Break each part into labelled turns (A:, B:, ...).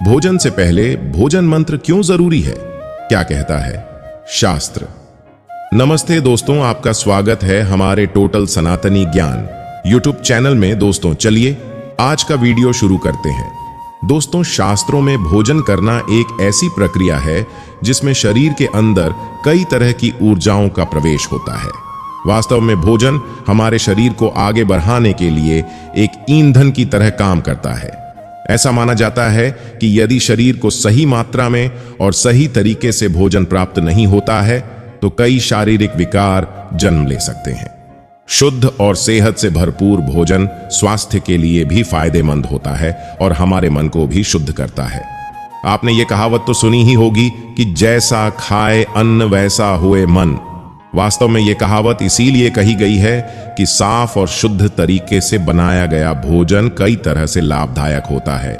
A: भोजन से पहले भोजन मंत्र क्यों जरूरी है? क्या कहता है शास्त्र? नमस्ते दोस्तों, आपका स्वागत है हमारे टोटल सनातनी ज्ञान यूट्यूब चैनल में। दोस्तों चलिए आज का वीडियो शुरू करते हैं। दोस्तों, शास्त्रों में भोजन करना एक ऐसी प्रक्रिया है जिसमें शरीर के अंदर कई तरह की ऊर्जाओं का प्रवेश होता है। वास्तव में भोजन हमारे शरीर को आगे बढ़ाने के लिए एक ईंधन की तरह काम करता है। ऐसा माना जाता है कि यदि शरीर को सही मात्रा में और सही तरीके से भोजन प्राप्त नहीं होता है तो कई शारीरिक विकार जन्म ले सकते हैं। शुद्ध और सेहत से भरपूर भोजन स्वास्थ्य के लिए भी फायदेमंद होता है और हमारे मन को भी शुद्ध करता है। आपने ये कहावत तो सुनी ही होगी कि जैसा खाए अन्न वैसा हुए मन। वास्तव में ये कहावत इसीलिए कही गई है कि साफ और शुद्ध तरीके से बनाया गया भोजन कई तरह से लाभदायक होता है।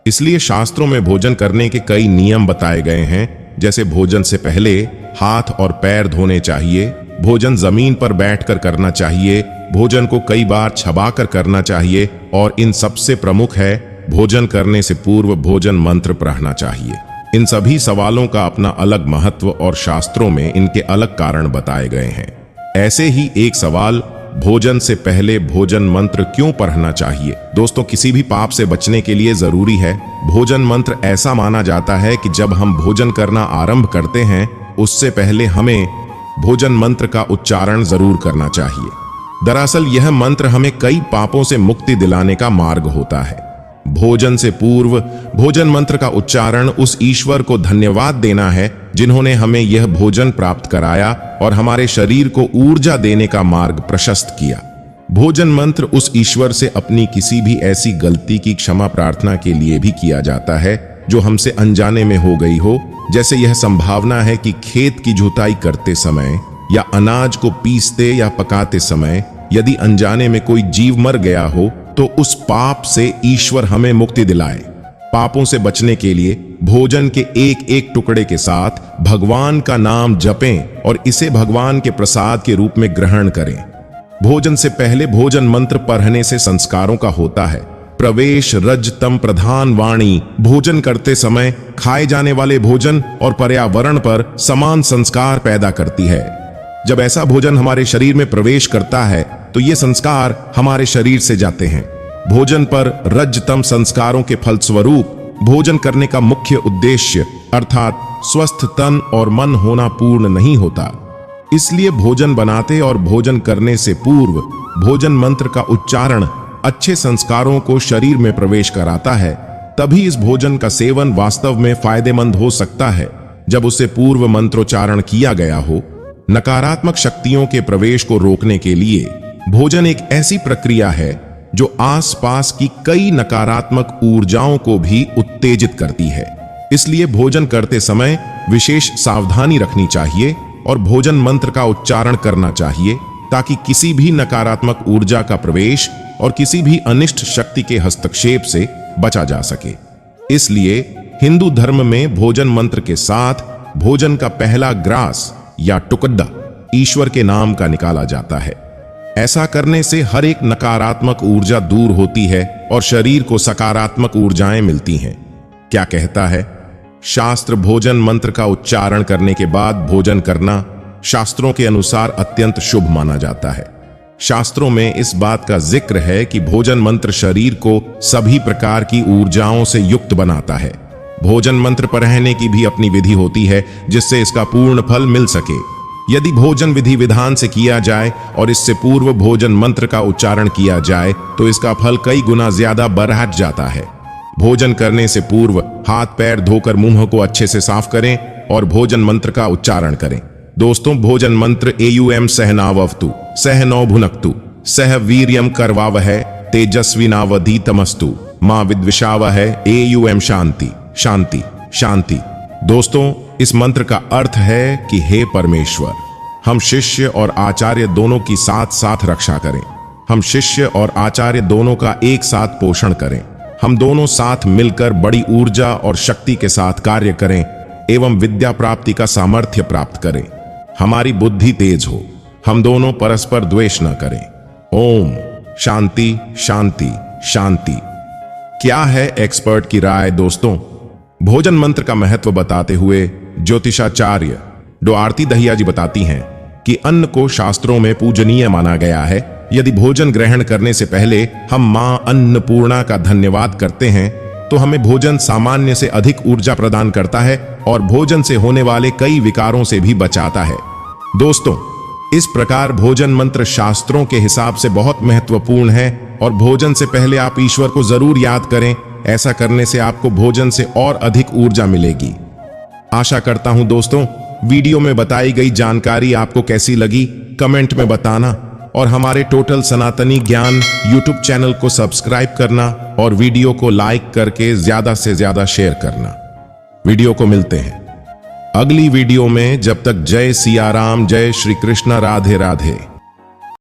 A: इसलिए शास्त्रों में भोजन करने के कई नियम बताए गए हैं, जैसे भोजन से पहले हाथ और पैर धोने चाहिए, भोजन जमीन पर बैठकर करना चाहिए, भोजन को कई बार चबाकर करना चाहिए और इन सबसे प्रमुख है भोजन करने से पूर्व भोजन मंत्र पढ़ना चाहिए। इन सभी सवालों का अपना अलग महत्व और शास्त्रों में इनके अलग कारण बताए गए हैं। ऐसे ही एक सवाल, भोजन से पहले भोजन मंत्र क्यों पढ़ना चाहिए? दोस्तों, किसी भी पाप से बचने के लिए जरूरी है भोजन मंत्र। ऐसा माना जाता है कि जब हम भोजन करना आरंभ करते हैं उससे पहले हमें भोजन मंत्र का उच्चारण जरूर करना चाहिए। दरअसल यह मंत्र हमें कई पापों से मुक्ति दिलाने का मार्ग होता है। भोजन से पूर्व भोजन मंत्र का उच्चारण उस ईश्वर को धन्यवाद देना है जिन्होंने हमें यह भोजन प्राप्त कराया और हमारे शरीर को ऊर्जा देने का मार्ग प्रशस्त किया। भोजन मंत्र उस ईश्वर से अपनी किसी भी ऐसी गलती की क्षमा प्रार्थना के लिए भी किया जाता है जो हमसे अनजाने में हो गई हो। जैसे यह संभावना है कि खेत की जुताई करते समय या अनाज को पीसते या पकाते समय यदि अनजाने में कोई जीव मर गया हो तो उस पाप से ईश्वर हमें मुक्ति दिलाए। पापों से बचने के लिए भोजन के एक एक टुकड़े के साथ भगवान का नाम जपें और इसे भगवान के प्रसाद के रूप में ग्रहण करें। भोजन से पहले भोजन मंत्र पढ़ने से संस्कारों का होता है प्रवेश रजतम प्रधान वाणी। भोजन करते समय खाए जाने वाले भोजन और पर्यावरण पर समान संस्कार पैदा करती है। जब ऐसा भोजन हमारे शरीर में प्रवेश करता है तो ये संस्कार हमारे शरीर से जाते हैं। भोजन पर रजतम संस्कारों के फलस्वरूप भोजन करने का मुख्य उद्देश्य अर्थात स्वस्थ तन और मन होना पूर्ण नहीं होता। इसलिए भोजन बनाते और भोजन करने से पूर्व भोजन मंत्र का उच्चारण अच्छे संस्कारों को शरीर में प्रवेश कराता है। तभी इस भोजन का सेवन वास्तव में फायदेमंद हो सकता है जब उसे पूर्व मंत्रोच्चारण किया गया हो। नकारात्मक शक्तियों के प्रवेश को रोकने के लिए भोजन एक ऐसी प्रक्रिया है जो आसपास की कई नकारात्मक ऊर्जाओं को भी उत्तेजित करती है। इसलिए भोजन करते समय विशेष सावधानी रखनी चाहिए और भोजन मंत्र का उच्चारण करना चाहिए ताकि किसी भी नकारात्मक ऊर्जा का प्रवेश और किसी भी अनिष्ट शक्ति के हस्तक्षेप से बचा जा सके। इसलिए हिंदू धर्म में भोजन मंत्र के साथ भोजन का पहला ग्रास या टुकड़ा ईश्वर के नाम का निकाला जाता है। ऐसा करने से हर एक नकारात्मक ऊर्जा दूर होती है और शरीर को सकारात्मक ऊर्जाएं मिलती हैं। क्या कहता है शास्त्र? भोजन मंत्र का उच्चारण करने के बाद भोजन करना शास्त्रों के अनुसार अत्यंत शुभ माना जाता है। शास्त्रों में इस बात का जिक्र है कि भोजन मंत्र शरीर को सभी प्रकार की ऊर्जाओं से युक्त बनाता है। भोजन मंत्र पढ़ने की भी अपनी विधि होती है जिससे इसका पूर्ण फल मिल सके। यदि भोजन विधि विधान से किया जाए और इससे पूर्व भोजन मंत्र का उच्चारण किया जाए तो इसका फल कई गुना ज्यादा बढ़ जाता है। भोजन करने से पूर्व हाथ पैर धोकर मुंह को अच्छे से साफ करें और भोजन मंत्र का उच्चारण करें। दोस्तों, भोजन मंत्र एयुएम सहनावतु सहनौ भुनक्तु सह वीर्यम करवावहै तेजस्विनावधीतमस्तु मां विद्विषावहै एयुएम शांति शांति शांति। दोस्तों, इस मंत्र का अर्थ है कि हे परमेश्वर, हम शिष्य और आचार्य दोनों की साथ साथ रक्षा करें। हम शिष्य और आचार्य दोनों का एक साथ पोषण करें। हम दोनों साथ मिलकर बड़ी ऊर्जा और शक्ति के साथ कार्य करें एवं विद्या प्राप्ति का सामर्थ्य प्राप्त करें। हमारी बुद्धि तेज हो। हम दोनों परस्पर द्वेष न करें। ओम शांति शांति शांति। क्या है एक्सपर्ट की राय? दोस्तों, भोजन मंत्र का महत्व बताते हुए ज्योतिषाचार्य डॉ आरती दहिया जी बताती हैं कि अन्न को शास्त्रों में पूजनीय माना गया है। यदि भोजन ग्रहण करने से पहले हम मां अन्नपूर्णा का धन्यवाद करते हैं तो हमें भोजन सामान्य से अधिक ऊर्जा प्रदान करता है और भोजन से होने वाले कई विकारों से भी बचाता है। दोस्तों, इस प्रकार भोजन मंत्र शास्त्रों के हिसाब से बहुत महत्वपूर्ण है और भोजन से पहले आप ईश्वर को जरूर याद करें। ऐसा करने से आपको भोजन से और अधिक ऊर्जा मिलेगी। आशा करता हूं दोस्तों, वीडियो में बताई गई जानकारी आपको कैसी लगी कमेंट में बताना और हमारे टोटल सनातनी ज्ञान यूट्यूब चैनल को सब्सक्राइब करना और वीडियो को लाइक करके ज्यादा से ज्यादा शेयर करना। वीडियो को मिलते हैं अगली वीडियो में। जब तक जय सिया राम, जय श्री कृष्ण, राधे राधे।